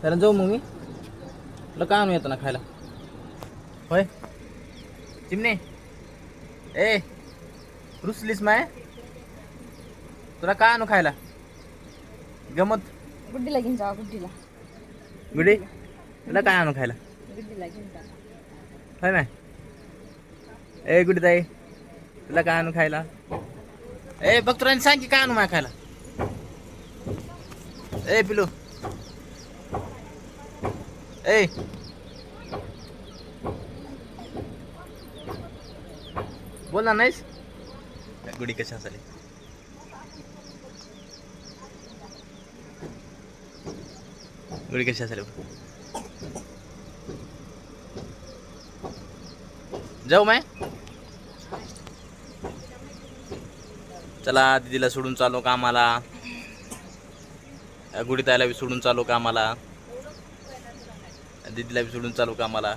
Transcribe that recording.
त्याला जाऊ मग मी तुला काय आणू येतं ना खायला होय चिमणे ए रुसलीस माय तुला काय आणू खायला गमत गुड्डीला घेऊन जावा गुड्डीला गुडी तुला काय आणू खायला गुड्डीला घेऊन जा होय माय ए गुडी ताई तुला काय आणू खायला ए बघ तुला सांग की काय आणू माय खायला ए पिलू ए बोलणार नाहीस गुडी कशा झाली गुडी कशा झाली जाऊ माय चला दीदीला सोडून चालू कामाला गुडी ताईला बी सोडून चालू कामाला दीदीला बी सोडून चालू कामाला